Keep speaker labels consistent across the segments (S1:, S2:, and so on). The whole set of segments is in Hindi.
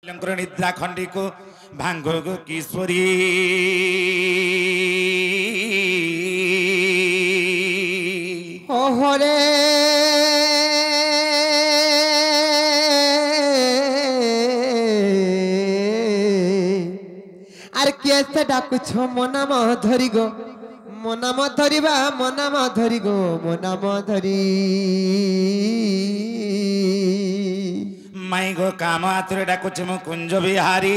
S1: निद्रा खंडी को भांगो को किशोरी
S2: ओहरे आर कैसे डाकुछ मनाम धरी गो मनाम धरिबा मनाम धरी गो मनाम धरी
S1: माई गो काम आतुरे डाकुछ मु कुंज बिहारी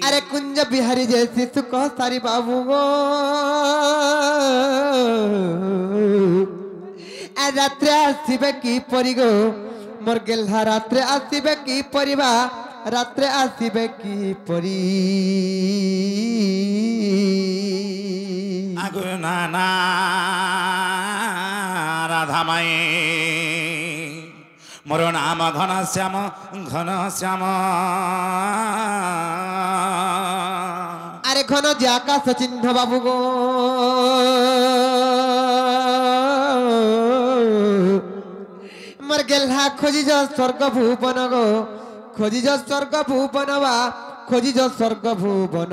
S2: अरे कुंज बिहारी जैसी सुख सारी बाबू गो रात्रे आसबे की परी गो मोर गेल्हा रात्रे आसबे की परिबा रात्रे आसबे की परी
S1: आगु नाना राधा माई मोर नाम घनश्याम
S2: अरे घन जे आकाश चिन्ह बाबू गो मोर गेल्हा खोजिज स्वर्ग भुवन गो खोजिज स्वर्ग भुवन बा खोजिज स्वर्ग भुवन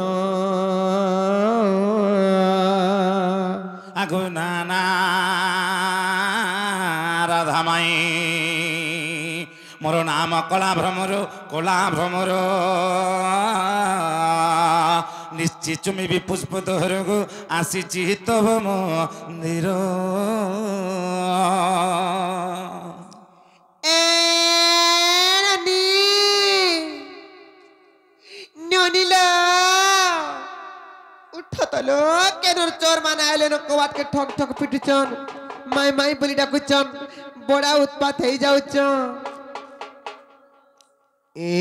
S1: आगु नाना राधा माई मोर नाम कला भ्रमर निश्चित चुमी भी पुष्प तोहर को आसी तब मंदिर
S2: उठतलो केनर चोर मान आइले न कवाट के ठक ठक पिटुचन माई माई बोली डाकुचन बड़ा उत्पात हेई जाउच ए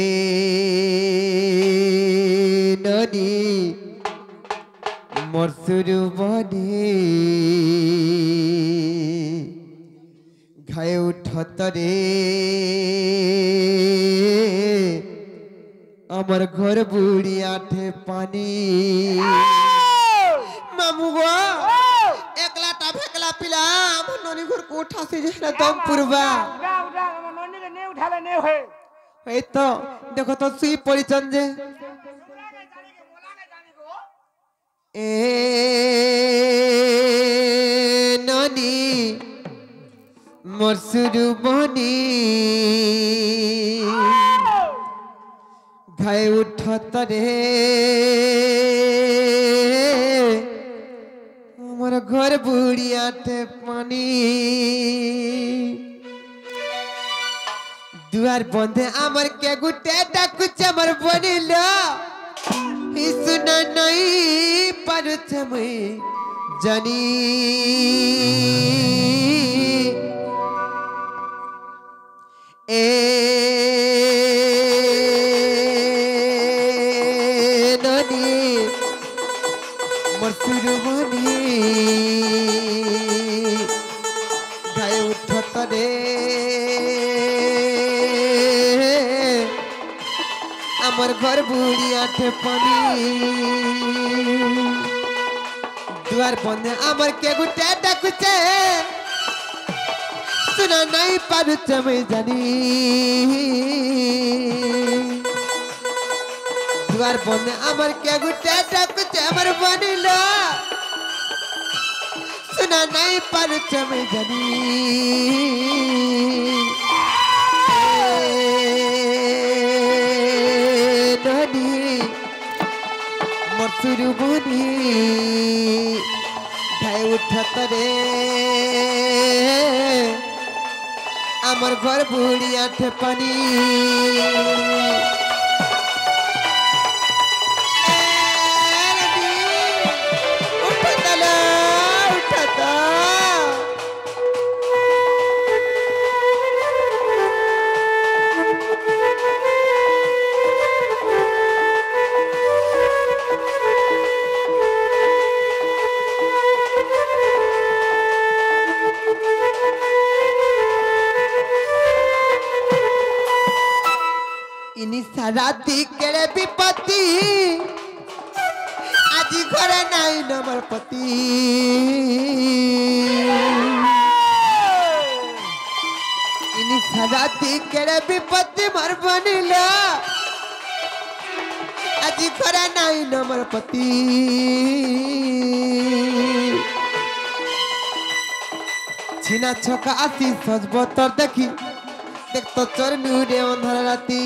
S2: ननी मोर सुरु बने घाय उठत रे अमर घर बुढ़ी आठे पानी मामू गो एकला टा फेकला पिला हमर ननी घर को उठा से जेना दम पुरबा
S3: उठा हमर ननी के ने उठाले ने होय
S2: ए तो देखो तो सुई परिचन जे ए ननी मोर सुरु बनी घाय उठत रे हमर घर बुढ़ी आठे पानी दुआर बंधे आमर के गुटे डाकुच हमर बनिल सुना नहीं पारुछ मैं जानी ए सुरु बनी घाय उठत रे आमर घर बुढ़ी आठे पानी दुआर बंधे आमर के गुटे डाकुचे सुना नहीं पारुच मैं जानी दुआर बंधे आमर के गुटे डाकुचे हमर बनिलो सुना नहीं पारुच मैं जानी ननी मोर सुरु बनी घाय उठत रे आमर घर बुढ़ी आठे पानी राती केड़े विपत्ति आज घरे नहीं नमर पति রাতি কেড়ে বিপত্তি মার বনিল আজি খরা নাই নমর পতি ছিনা ছকা আসি সজব তোর দেখি দেখতো চোর নুরে অন্ধার রাতি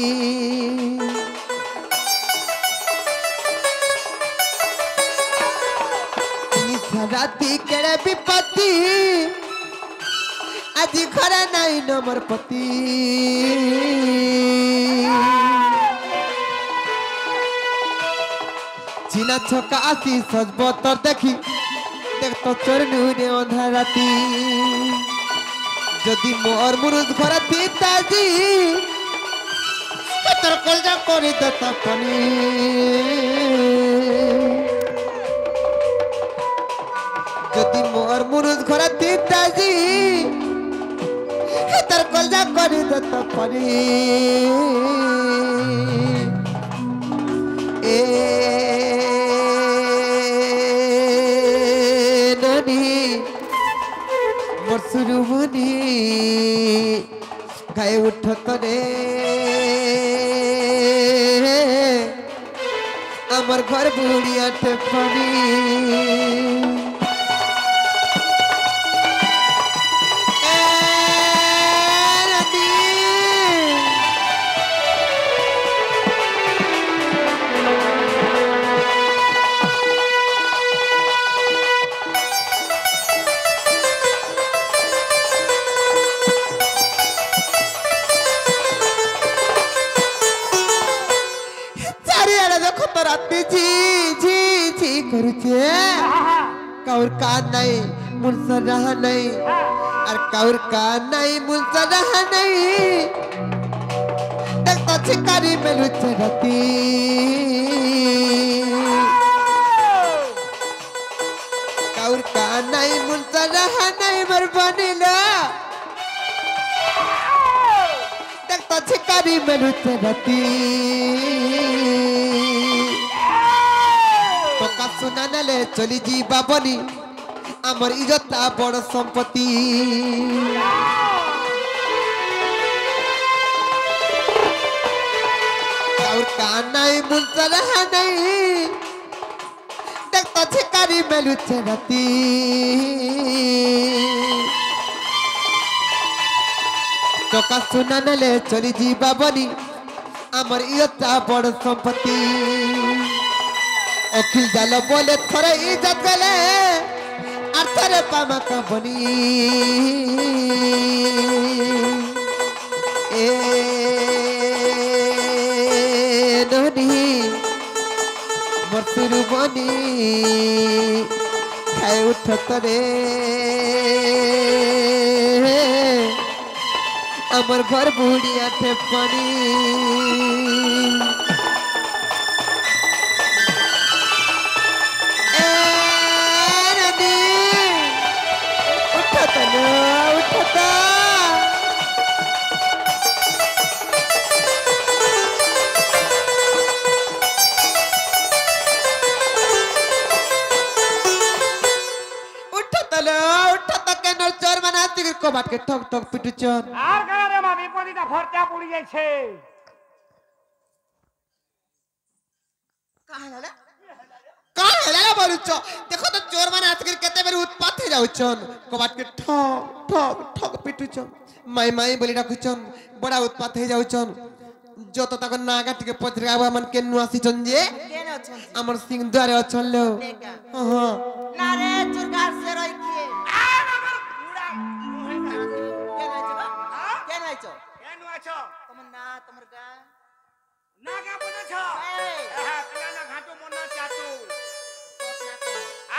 S2: রাতি কেড়ে বিপত্তি আজি ঘরে নাই নমর পতি চিনা ছকা আসি সজব তোর দেখি দেখতো চোর নুরে অন্ধার রাতি যদি মোর মুরুদ ঘরে তিতাজি তোর কলজা করে দতা পানি যদি মোর মুরুদ ঘরে তিতাজি তোর কলজা করে দতা পানি এ ননি মোর সুরুমনি গায়ে উঠত রে আমার ঘর বুড়িয়াতে পানি রাতে ঝি ঝি ঝি করছে কাউর কান নাই মুলসা রাহা নাই আর কাউর কান নাই মুলসা রাহা নাই দেখতা ছিকারি মেলুছে রাতি কাউর কান নাই মুলসা রাহা নাই মর বনিলা দেখতা ছিকারি মেলুছে রাতি सुना नले चली जी बाबनी आमर इज्जत बड़ संपत्ति और कान नहीं मुंसा रहा नहीं देखता छिकारी मेलू राती टका सुना नले चली जी बाबनी आमर इज्जत बड़ संपत्ति अखिल जाल बोले थोड़े इज्जत गले और थोड़े पामा का बनी ए ननी मरसुरु बनी खाए उठत रे अमर घर बुढ़िया थे पानी उठता के नर चोर बना तिगर को बाट के ठक ठक पिटु चोर
S3: আর কারে রে মা বিপদীটা ভরটা পড়ি যাইছে
S2: কার হেলা বলুছ দেখো তো চোর মানে আজকের কেতে বের উৎপাত হয়ে যাউছন কবাট কে ঠক ঠক ঠক পিটুছন মাই মাই বলি ডাকুছন বড়া উৎপাত হয়ে যাউছন যত তাক নাগা টিকে পত্রিকা আবা মান কেন আসিছন যে
S4: কেন আছন
S2: আমার সিং দ্বারে অছন লো হ্যাঁ
S4: না রে চোর গাছ সে রই কি
S3: আর আমার পুরা মুহে
S4: কেন আইছো কেন আইছো
S3: কেন আছো
S4: তোমার না তোমার গা
S3: না কা বলেছ
S4: এই
S3: হ্যাঁ তুই না ঘাটু মন না চাটু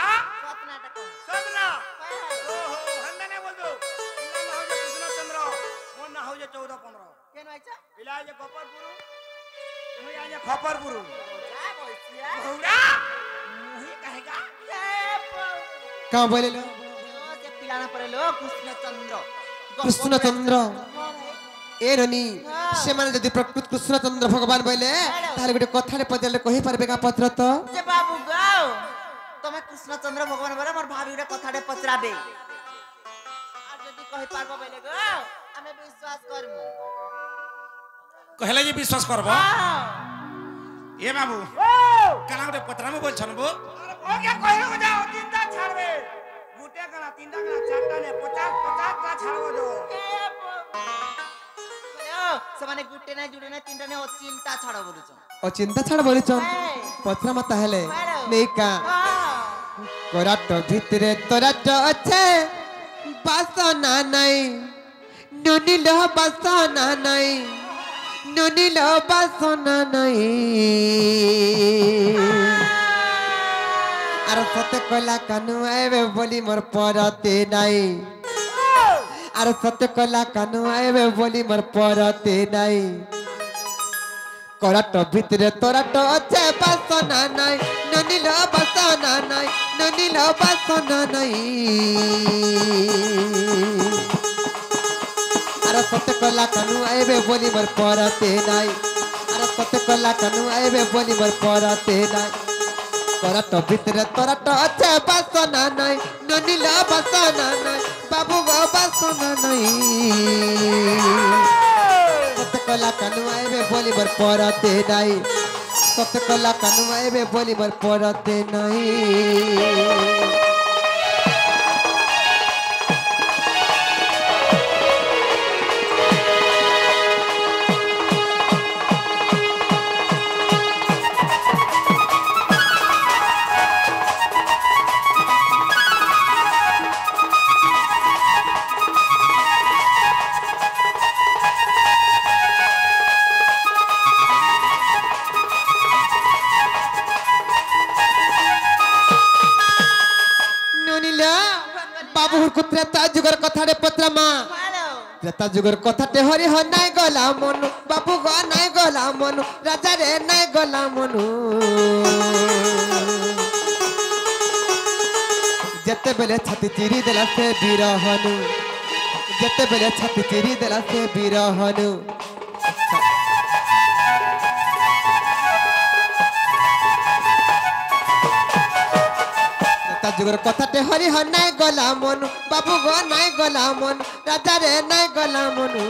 S3: আ
S4: কতনা টাকা
S3: সদনা ওহো হন্দনে বলদো ইল্লা না হয়ে কৃষ্ণচন্দ্র মন না হয়ে 14 15
S4: কেন আইছো
S3: ইলা যে গোপালপুর মুই আজ খপরপুর
S4: যা বইছিয়া
S3: ঘোড়া মুহি কাহেগা
S2: কা বলেলো
S4: যে পিলানা পড়েলো কৃষ্ণচন্দ্র
S2: কৃষ্ণচন্দ্র এ রনি সে মানে যদি প্রকৃত কৃষ্ণচন্দ্র ভগবান বলে তাহলে গোটে কথারে পদলে কহি পারবে কা পত্র তো
S4: যে বাবু গাও তুমি কৃষ্ণচন্দ্র ভগবান বলে মোর ভাবি গোটে কথাটে পচরাবে আর যদি কহি পারবো বলে গো আমি विश्वास करमु
S1: कहले जे विश्वास करबो
S4: हाँ
S1: ए बाबू
S3: ओ
S1: काला गोटे पतरामु बोलछन बो
S3: अरे ओ क्या कहलो जाओ तीनटा छाड़बे गुटे कला तीनटा कला चारटा ने 50 टा छाड़बो जो
S4: ସେମାନେ ଗୁଟେ ନା ଜୁଡେ ନା ତିନଟା ନା ଚିନ୍ତା ଛାଡ ବୋଲୁଛ
S2: ଅଚିନ୍ତା ଛାଡ଼ ବୋଲିଛନ୍ ପଚରା ମତା ହେଲେ ନେଇକା କରାଟ ଭିତରେ ତରାଟ ଅଛେ ବାସନା ନାଇଁ ନୁନିଲ ବାସନା ନାଇଁ ନୁନିଲ ବାସନା ନାଇଁ ଆର ସତେ କଲା କାନୁ ଆଇବେ ବୋଲି ମୋର ପରତେ ନାଇଁ आर सत्य कला कानू आएबे बोली मोर परते नाई कराट भितरे तोराट अच्छे बासना नाई ननिल बासना नाई ननिल बासना नाई आर सत्य कला कानू आएबे बोली मोर परते नाई आर सत्य कला कानू आएबे बोली मोर परते नाई कराट भितरे तोराट अच्छे बासना नाई ननिल बासना नाई बाबू गो बासना नाई सत्य कला कानू आएबे बोली मोर परते नाई सत्य कला कानू आएबे बोली मोर परते नाई बाबू त्रेता जुगर कथाटे पत्रमा त्रेता जुगर कथाटे हरि ह नाय गला मनु बाबू ग नाय गला मनु राजा रे नाय गला मनु जते बेले छाती चिरी देला से बिरहनु जते बेले छाती चिरी देला से बिरहनु जुगर कथाटे हरि ह नाय गला मनु बाबू गो नाय गला मनु राजा रे नाय गला मनु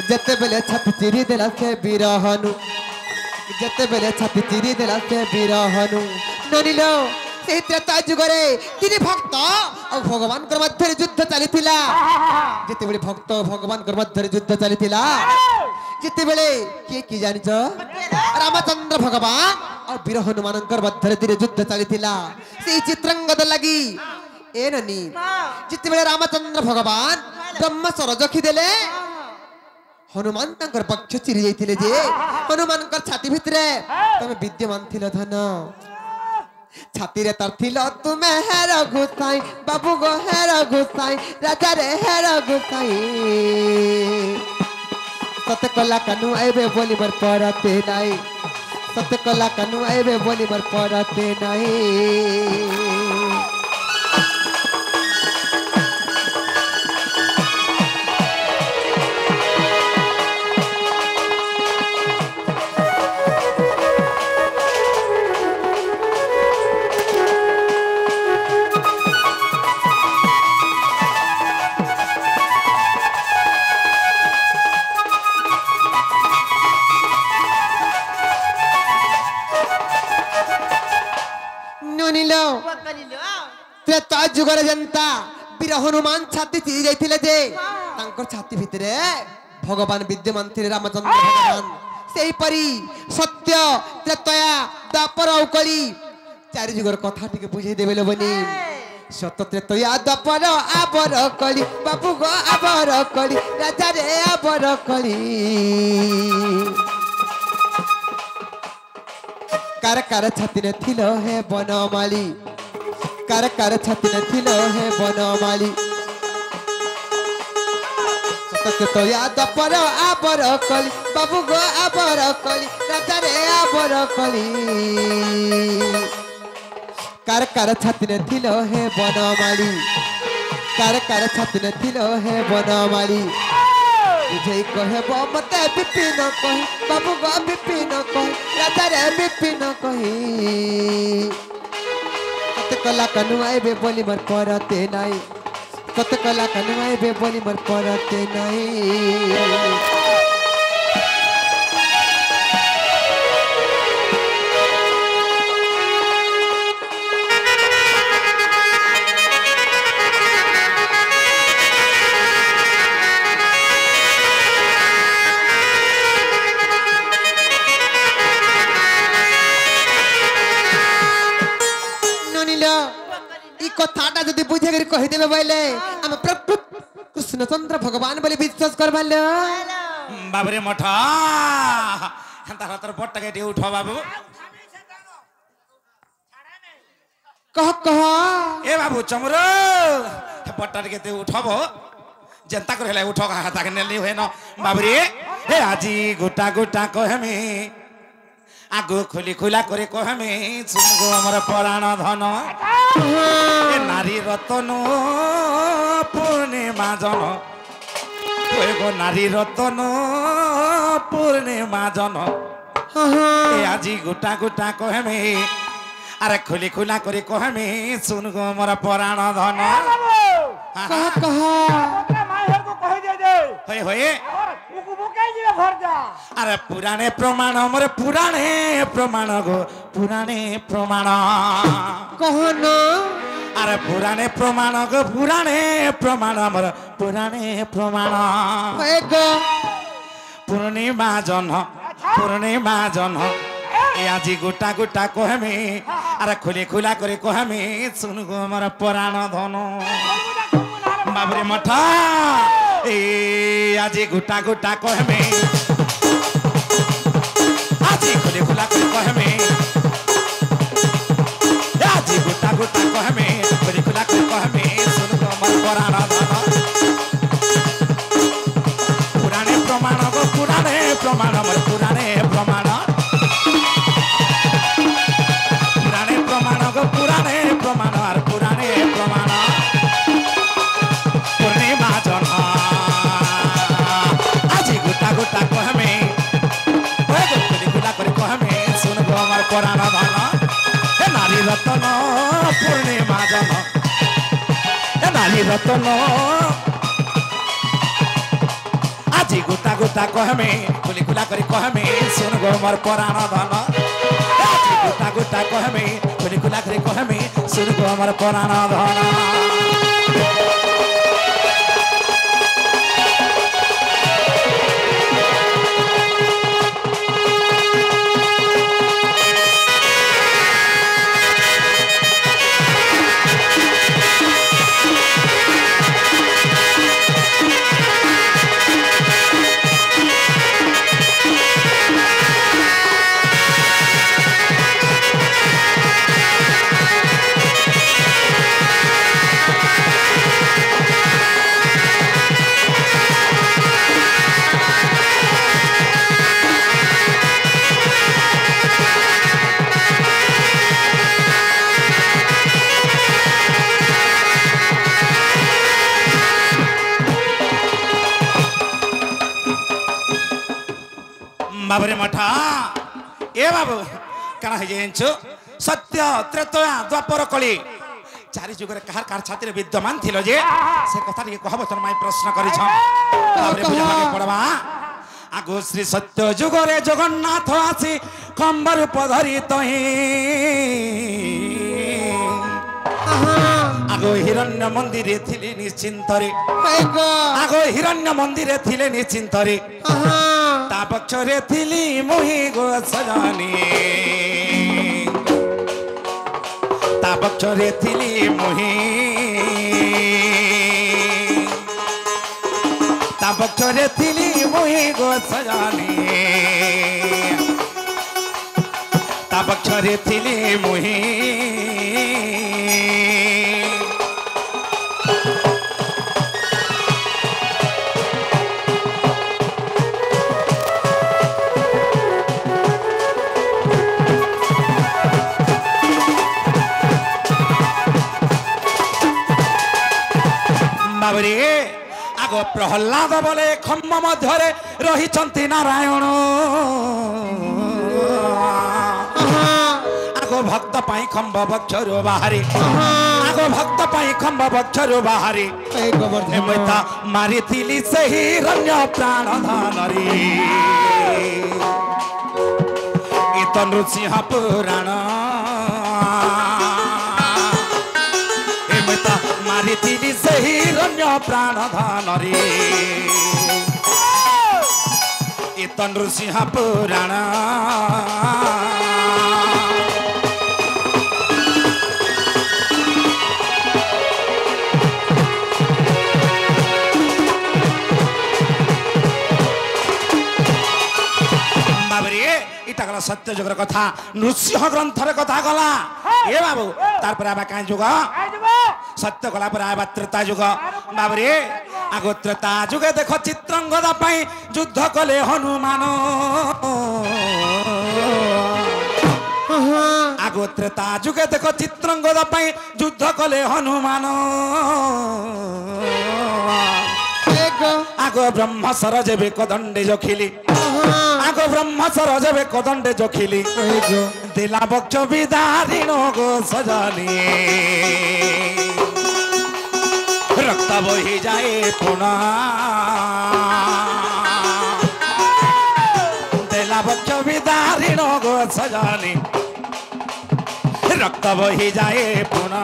S2: जते बेले छाती चिरी देला से बिरहनु जते बेले छाती चिरी देला से बिरहनु ननिलो से त्रेता जुगरे तिनी भक्त और भगवान कर मध्य युद्ध चलीथिला जते बेले भक्त भगवान कर मध्य युद्ध चलीथिला जते बेले की जानिछ रामचंद्र भगवान और वीर हनुमान मध्य युद्ध चलीथिला से चित्रंगद लगी ए ननी जिते बेले रामचंद्र भगवान ब्रह्मस्वर जखिदेले हनुमान तंकर पक्ष चिरी जाइथिले जे हनुमान कर छाती भितरे तमे विद्यमान थिलो धन छाती रे तर थिलो तुमे हेर गुसाई बाबू गो हेर गुसाई राजा रे हेर गुसाई सत्य कला कानू आइबे बोली मोर परते नाई सत्य कला कानू आइबे बोली मोर परते नाई त्रेता जुगर जनता वीर हनुमान छाती चिरी जाइथिले जे तांकर छाती भितरे भगवान विद्यमान थिले रामचंद्र भगवान सेही परी सत्य त्रेतया द्वापर और कली चारि जुगर कथा टिके बुझाई देबेले बनी सत्य त्रेतया द्वापर आबर कली बाबू गो आबर कली राजा रे आबर कली कार कार छाती ने थिलो हे बनमाली कार कार छाती ने थिलो हे बनमाली सत्य तो याद पर आबर कली बाबू गो आबर कली राजा रे आबर कली कार कार छाती ने थिलो हे बनमाली कार कार छाती ने थिलो हे बनमाली तुझे कहे मते विपिन कही बाबू गो विपिन कही राजा रे विपिन कही सत्य कला कानू आइबे बोली मोर परते नाई কত কলা কানমাইবে বলি মোর পরতে নাই ননিল এই কথাটা যদি বুঝে করে কই দেবে বলে আমি কৃষ্ণচন্দ্র ভগবান বলে বিশ্বাস করবাল
S1: বাবরে মঠা তারা তোর বটটাকে দিয়ে উঠ বাবু
S2: কহ কহ
S1: এ বাবু চমর বটটাকে দিয়ে উঠব যেন্তা করে হেলে উঠ তাকে নেলি হয়ে ন বাবরে হে আজি গোটা গোটা কহেমি আগু খুলি খুলা করে কহেমি শুনগো আমার পরাণ ধন এ নারী রতন পূর্ণিমা জন গো নারী রতন পূর্ণিমা জন এ আজি গোটা গোটা কহেমি আরে খুলি খুলা করে কহেমি শুনগো আমার পরাণ ধন
S2: কহ কহ
S1: হয়ে হয়ে আরে পুরাণে প্রমাণ মোরে পুরাণে প্রমাণ গো পুরাণে প্রমাণ
S2: কহন
S1: আরে পুরাণে প্রমাণ গো পুরাণে প্রমাণ মোর পুরাণে প্রমাণ
S2: হয়ে গো
S1: পূর্ণিমা জন এ আজি গোটা গোটা কহেমি আরে খুলি খুলা করে কহেমি শুন গো মোর পুরাণ ধন বাবরে মঠা এ আজি গোটা গোটা কহেমি আজি খুলি খুলা করে কহেমি আজি গোটা গোটা কহেমি খুলি খুলা করে কহেমি শুন গো মোর পুরাণ ধন পুরাণে প্রমাণ গো পুরাণে প্রমাণ মোর পুরাণে প্রমাণ পুরাণে প্রমাণ গো পুরাণে প্রমাণ আর পুরাণে প্রমাণ পূর্ণিমা জন আজি গোটা গোটা কহেমি খুলি খুলা করে কহেমি শুন গো আমার পুরাণ ধন এ নারী রতন পূর্ণিমা জন এ নারী রতন আজি গোটা গোটা কহেমি খুলি খুলা করে কহেমি শুন গো মোর পুরাণ ধন আজি গোটা গোটা কহেমি খুলি খুলা করে কহেমি শুন গো মোর পুরাণ ধন বাবরে মঠা এ বাবু কাণ হয়ে যাইছো সত্য ত্রেতয়া দ্বাপর কলি চারি যুগরে কাহার কাহার ছাতিরে বিদ্যমান ছিল যে সে কথা টিকে কহব তোর মাই প্রশ্ন করিছ বাবরে বুঝাকে পড়বা আগো শ্রী সত্য যুগরে জগন্নাথ আসি কম্ব রূপ ধরি তহি আগো হিরণ্য মন্দিরে থিলে নিশ্চিন্তরে আগো হিরণ্য মন্দিরে থিলে নিশ্চিন্তরে তা পক্ষরে থিলি মুহি গো সজনী তা পক্ষরে থিলি মুহি তা পক্ষরে থিলি মুহি গো সজনী তা পক্ষরে থিলি মুহি বাবরে আগ প্রহ্লাদ বলে খম্ম মধ্যে রহিছন্তি নারায়ণ আগ ভক্ত পাই খম্ব বক্ষরু বাহারে আগ भक्त पाई खंब बक्षरु बाहरी
S2: हे गोवर्धन
S1: एमता मारिथिली सही रण्य प्राण धनरी इत नृसिंह पुराण एमता मारिथिली सही रण्य प्राण धनरी इत नृसिंह पुराण सत्य जुगर कथा नृसिंह ग्रंथर कथा गला ए बाबू तार पर आबा काई जुग सत्य गला पर आबा त्रेता जुग बाबरे आगो त्रेता जुगे देखो चित्रंगदा पाई युद्ध कले हनुमान आगो त्रेता जुगे देखो चित्रंगदा पाई युद्ध कले हनुमान आगो ब्रह्म सरजेबे कदंडे जखिली आगो ब्रह्म सरजेबे कदंडे जखिली दिला बक्ष विदारिण गो सजनी रक्त बही जाए पुना दिला बक्ष विदारिण गो सजनी रक्त बही जाए पुना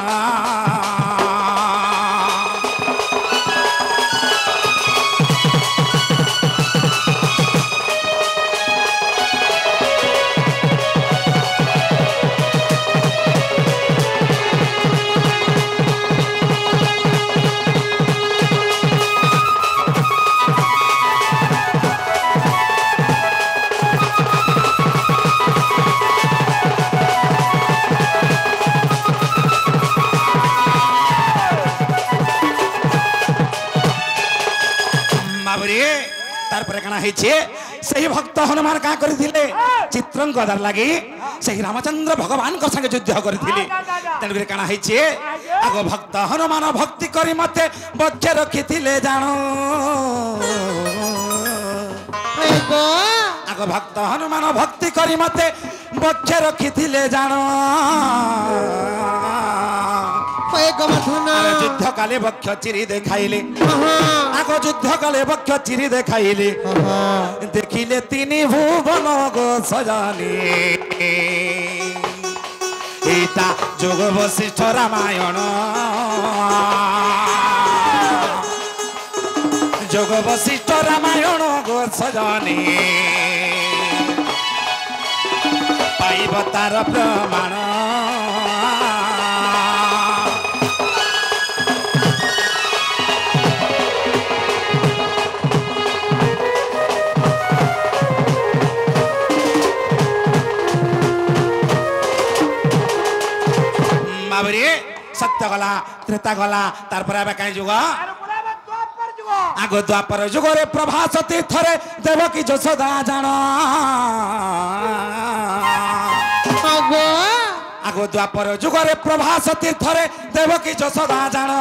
S1: सही भक्त हनुमान का करथिले चित्रंगदार लागि सही रामचंद्र भगवान को संगे युद्ध करथिले तनगरे काना हैछे आगो भक्त हनुमान भक्ति करी मते बच्चे रखिथिले जानो आगो भक्त हनुमान भक्ति करी मते बच्चे रखिथिले जानो युद्ध काले बक्ष चिरी देखाइले आगो युद्ध काले बक्ष चिरी देखाइले देखिले तीन भुवन गो सजनी एटा जोग वशिष्ठ रामायण जोग वशिष्ठ रामायण गो सजनी पाइब तार प्रमाण सत्य गला त्रेता गला तार पर आबे काई जुग आगो द्वापर जुग रे प्रभास तीर्थरे देवकी यशोदा जान आगो द्वापर जुग रे प्रभास तीर्थरे देवकी यशोदा जान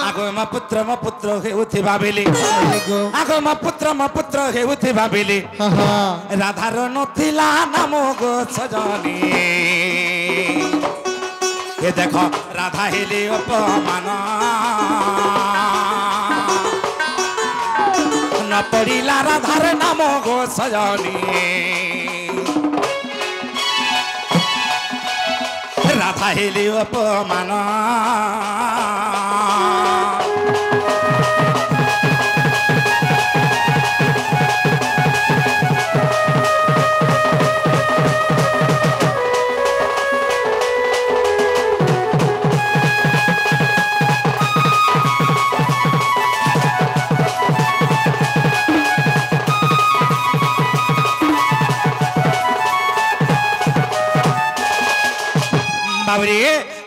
S1: आगो म पुत्र हेउथि भाबिली आगो म पुत्र हेउथि भाबिली राधार नथिला नाम गो सजनी ये देखो राधा हेली अपमान न पड़िला राधार नाम गो सजनी राधा हेली अपमान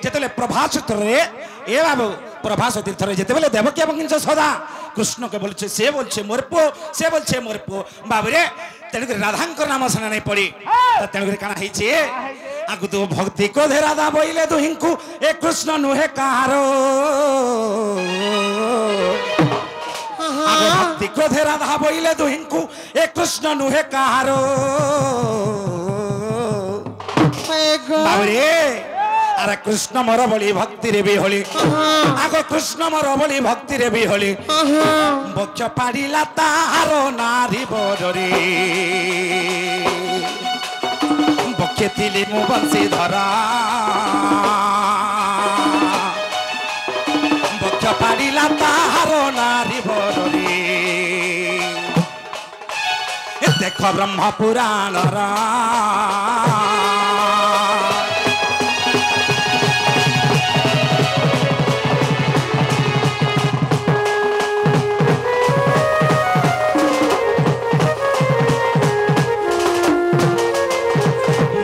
S1: जेतले प्रभास तीर्थरे ए बाबू प्रभास तीर्थरे जेतेबेले देवकी এবং यशोदा कृष्ण के बोलछे से बोलछे मोर पो से बोलछे मोर पो बाबू रे तेणुक राधांकर नाम सुना नहीं पड़ी तेणुक काना हिचे आगु तो भक्ति को धे राधा बोइले दुहिंकु ए कृष्ण नुहे कारो आगु भक्ति को धे राधा बोइले दुहिंकु ए कृष्ण नुहे कारो বাবরে আরে কৃষ্ণ মর বলি ভক্তি রে বিহলি আগ কৃষ্ণ মর বলি ভক্তি রে বিহলি বক্ষ পাড়িলা তাহার নারী বরে বক্ষে ଥିଲି ମୁଁ ବଂଶୀ ଧରା ବକ୍ଷ ପାଡ଼ିଲା ତାହାର ନାରୀ ବରରେ ଦେଖ ବ୍ରହ୍ମ ପୁରାଣର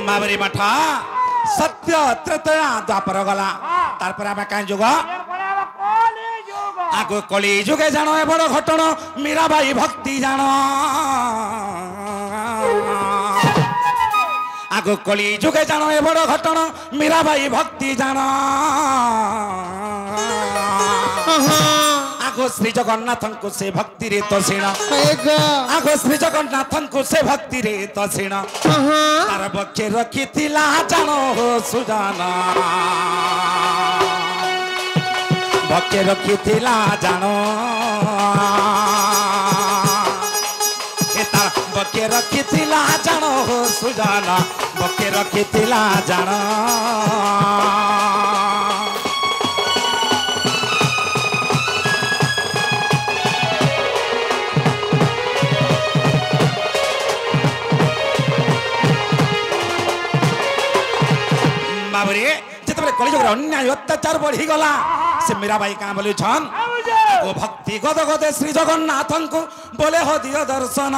S1: मावरी मठा सत्य त्रेतया द्वापर गला तारपर आमे काई जुग आगो कली जुगे जानो ए बड़ घटन मीराबाई भक्ति जानो आगो कली जुगे जानो ए बड़ घटन मीराबाई भक्ति जानो आगो श्री जगन्नाथ को से भक्ति रे तसीण आगो श्री जगन्नाथ को से भक्ति रे तसीण तार बच्चे रखी थिला जानो हो सुजाना बच्चे रखी थिला जानो ए तार बच्चे रखी थिला जानो हो सुजाना बच्चे रखी थिला जानो बाबरे जिते कलिजुग अन्याय अत्याचार बढ़ी गला से मीराबाई क्या बोली छन आगो भक्ति गद गदे श्री जगन्नाथ को बोले हो दियो दर्शन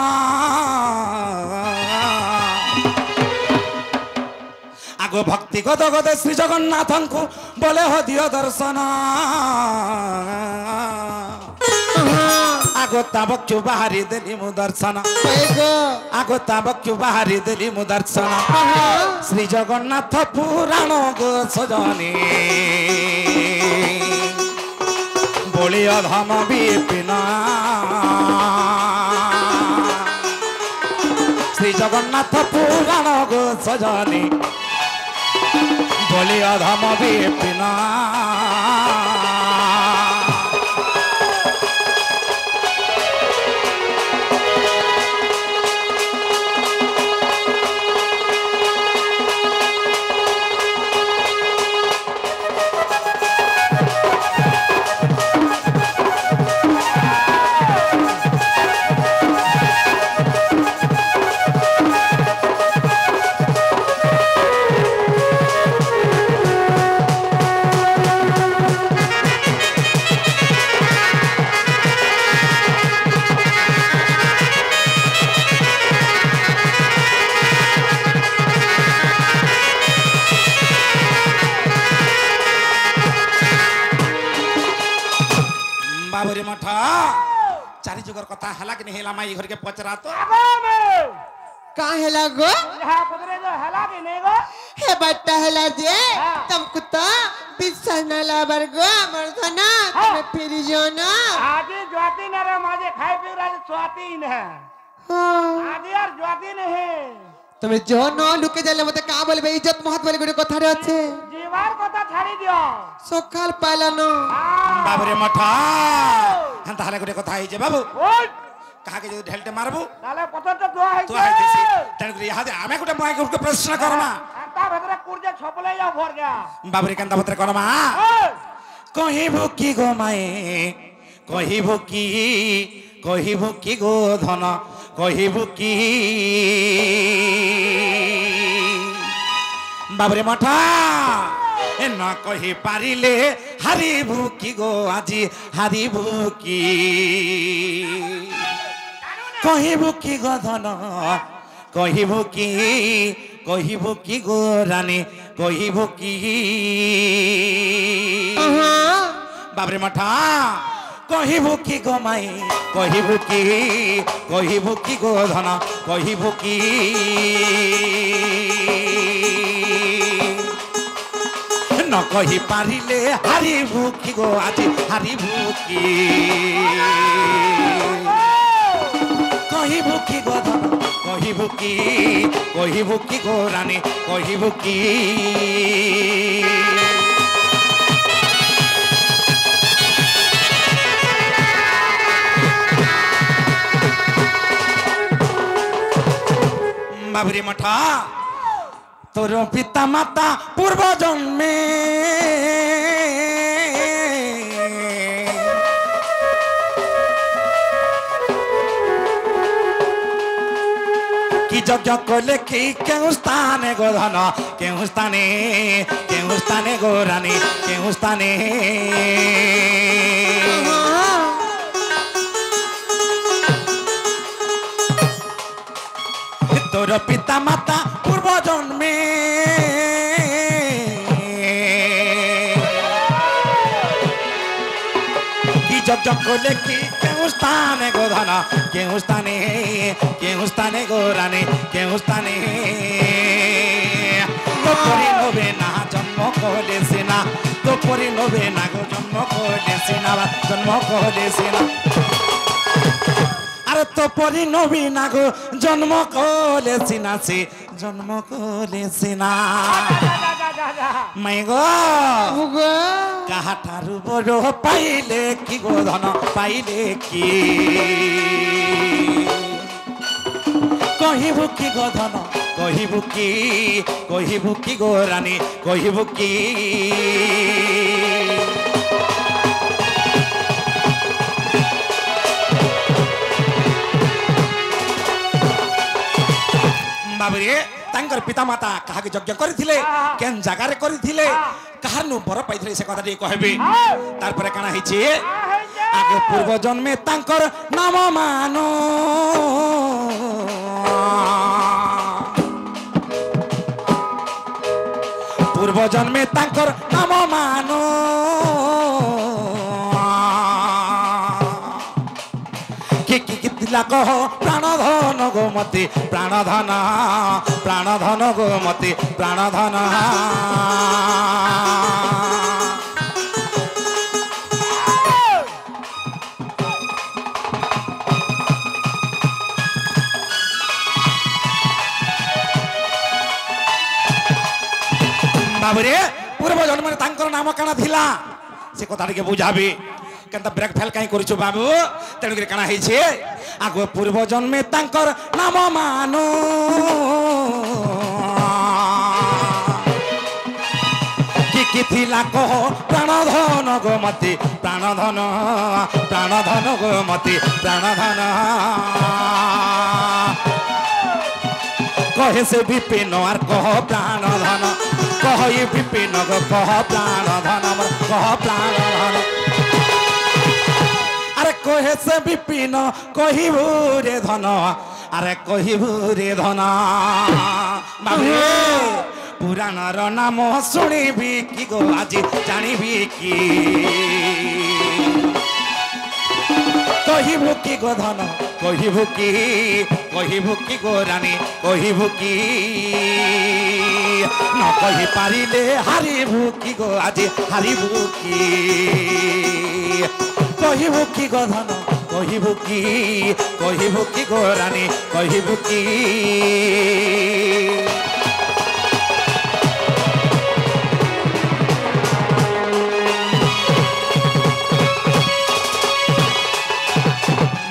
S1: आगो भक्ति गद गदे श्री जगन्नाथ को बोले हो दियो दर्शन आगो ताबक्यु बाहरी देली मु दर्शन आगो ताबक्यु बाहरी देली मु दर्शन श्री जगन्नाथ पुराण गो सजनी बोली अधम विपिना श्री जगन्नाथ पुराण गो सजनी बोली अधम विपिना बाबरे मठा चारि जुगर कथा हला कि नहीं हला माई घर के पचरा तो
S2: का हेला गो
S3: यहाँ पकड़े जो हला कि नहीं गो
S2: हे बट्टा हेला जे तुमको तो बिस्सा न लाबर गो मर्दना तुम्हें फिर जो ना
S3: आदि ज्वाति न रे माजे खाई पी रहा स्वाति न है आदि यार ज्वाति नहीं
S2: तुम्हें जो न लुके जाले मते का बोलबे इज्जत महत बोले गुडे कथा रे আছে
S3: जीवार कथा छाड़ी दियो
S2: सकाल पाइलानो
S1: बाबरे मठा हन ताले गुडे कथा आइ जे बाबू
S3: ओय
S1: कहा के जो ढेलटे मारबू
S3: ताले पता तो दुआ है
S1: तो है देसी तन गुडी हादे आमे गुडे माई गुडे प्रश्न करना
S3: अंता भद्रे कुर्जे छपले जा भर गया
S1: बाबरे कंदा भद्रे करमा कहिबो की गो माई कहिबो की गो धन कहिबो की बाबरे मठा ए न कहि पारिले हारिबु की गो आजी हारिबु की कहिबु की गो धन कहिबु की गो रानी कहिबु की बाबरे मठा कहिबु की गो माई कहिबु की गो धन कहिबु की न कहि पारिले हारिबु की गो आजी हारिबु की कहिबु की गो धन কহিবু কি গো রানী কহিবু কি বাবুরে মঠা তোর পিতা মাতা পূর্ব জন্মে কি যজ্ঞ করলে কি কেউ স্থানে গো ধন কেউ স্থানে গো রানী কেউ স্থানে তোর পিতা মাতা পূর্ব জন্মে কি যজ্ঞ করলে কি কেউ স্থানে গো ধন কেউ স্থানে গো রানী কেউ স্থানে তো পরি নবে না জন্ম করলে সিনা তো পরি নবে না গো জন্ম করলে সিনা জন্ম করলে সিনা আরে তো পরি নবী না গো জন্ম করেছি না সে জন্ম করেছি না মাই গো কাহাঠারু বড় পাইলে কি গো ধন পাইলে কি কহিবু কি গো ধন কহিবু কি গো রানী কহিবু কি বাবুরে তাঙ্কর পিতা মাতা কাহাকে যজ্ঞ করিଥିଲେ কেন জায়গারে করিଥିଲେ কাহার নু বর পাইଥିଲେ সে কথা ଟିକେ কহবে তারপরে কানা হইছে আগে পূর্ব জন্মে তাঙ্কর নাম মান পূর্ব জন্মে তাঙ্কর নাম মান কহ প্রাণধন গোমতি প্রাণধন গোমতি প্রাণধন বাবুরে পূর্ব জন্মে তাঙ্কর নাম কাଣା থিলা সে কথা টিকে বুঝাবি কেনতা ব্রেক ফেল কাই করছো বাবু তেণুকরি কাଣା হয়েছে আগ পূর্ব জন্মে তাঙ্কর নাম মানো কি থিলা কহ প্রাণধন গোমতি প্রাণধন গোমতি প্রাণধন কহে সে বিপিন আর কহ প্রাণধন কহ বিপিন গো কহ প্রাণধন কহ প্রাণধন আরে কহে সে বিপিন কহিবু রে ধন আরে কহিবু রে ধন বাবু পুরাণর নাম শুনিবি কি গো আজি জানিবি কি কহিবু কি গো ধন কহিবু কি গো রানী কহিবু কি ন কহি পারিলে হারিবু কি গো আজি হারিবু কি কহিবু কি গো ধন কহিবু কি গো রানী কহিবু কি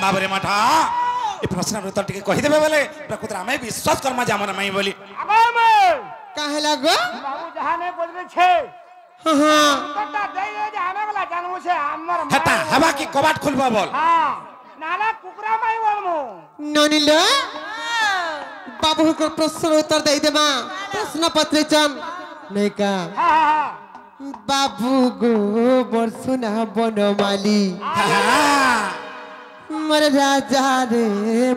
S1: বাবরে মাঠা এই প্রশ্নের উত্তর টিকে কহিদেবে বলে প্রকৃত আমি বিশ্বাস কর্মা যে আমার মাই বলি
S2: কাহে লাগো
S3: বাবু জাহানে বলছে
S2: হ্যাঁ
S3: কথা দেই যে আমি বলা জানমু সে আমার
S1: হেতা হেবা কি কবাট খুলবা বল
S3: হ্যাঁ নালা কুকুরা মাই বলমু
S2: ননিল বাবু को प्रश्न उत्तर दे देबा प्रश्न पत्र चन नहीं का
S3: হ্যাঁ
S2: बाबू गो बरसुना बनमाली मोर राजा रे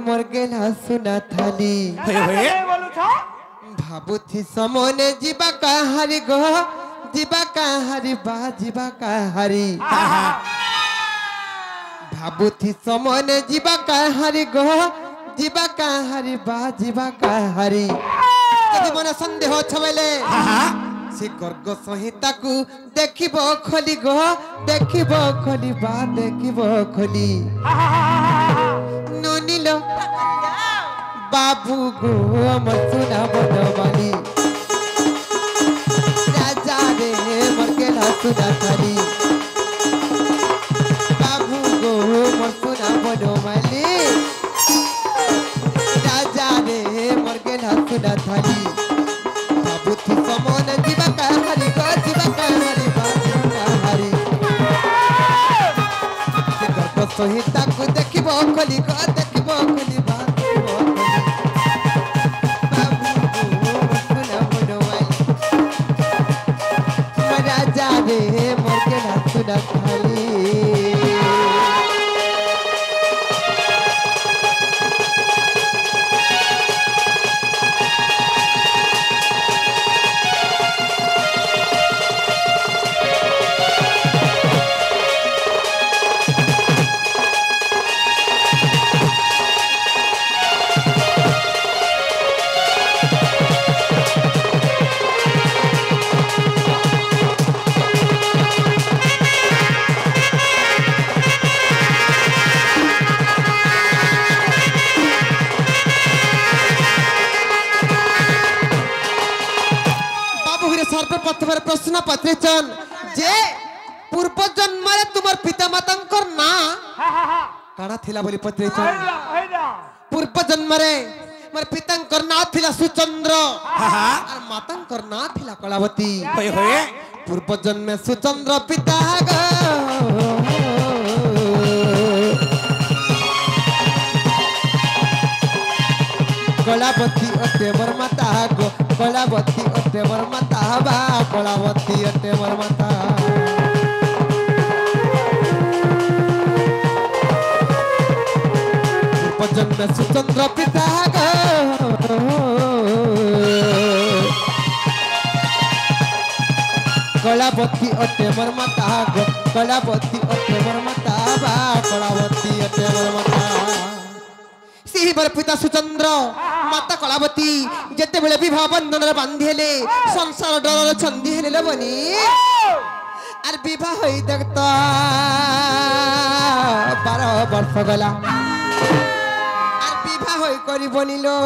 S2: मोर गेला सुना थाली
S1: হয়ে
S3: বলছ
S2: भाबुथी समने जीवा काहारी गो जीवा काहारी बा जीवा काहारी भाबुथी समने जीवा काहारी गो जीवा काहारी बा जीवा काहारी यदि मन संदेह छबेले से गर्ग संहिता को देखिबो खोली गो देखिबो खोली बा देखिबो खोली ननिलो बाबू गो अमर सुना बनवाली राजा रे मर के ना सुना थाली बाबू गो अमर सुना बनवाली राजा रे मर के ना सुना थाली बाबू थी समन जीवा का हरी को जीवा का हरी हरी सहिता को देखिबो खोली को देखिबो खोली बात राजा रे मोर के ना सुना खाली प्रश्न पत्रिचन जे पूर्व जन्म रे तुमर पिता मातांकर ना काना थिला बोली पत्रिचन पूर्व जन्म रे मोर पितांकर ना थिला सुचंद्र और मातांकर ना थिला कलावती
S1: होय होय
S2: पूर्व जन्म सुचंद्र पिता ग कलावती अटे मोर माता गो कलावती अटे मोर माता बा कलावती अटे मोर माता जन्म सुचंद्र पिता गो कलावती अटे मोर माता गो कलावती अटे मोर माता बा कलावती अटे मोर माता सी बर पिता सुचंद्र माता कलावती जेते बेले विवाह बंधन रे बांधी हेले संसार डर छंदी हेले बनी आर विवाह होई देखता 12 वर्ष गला आर विवाह होई करी बनिलो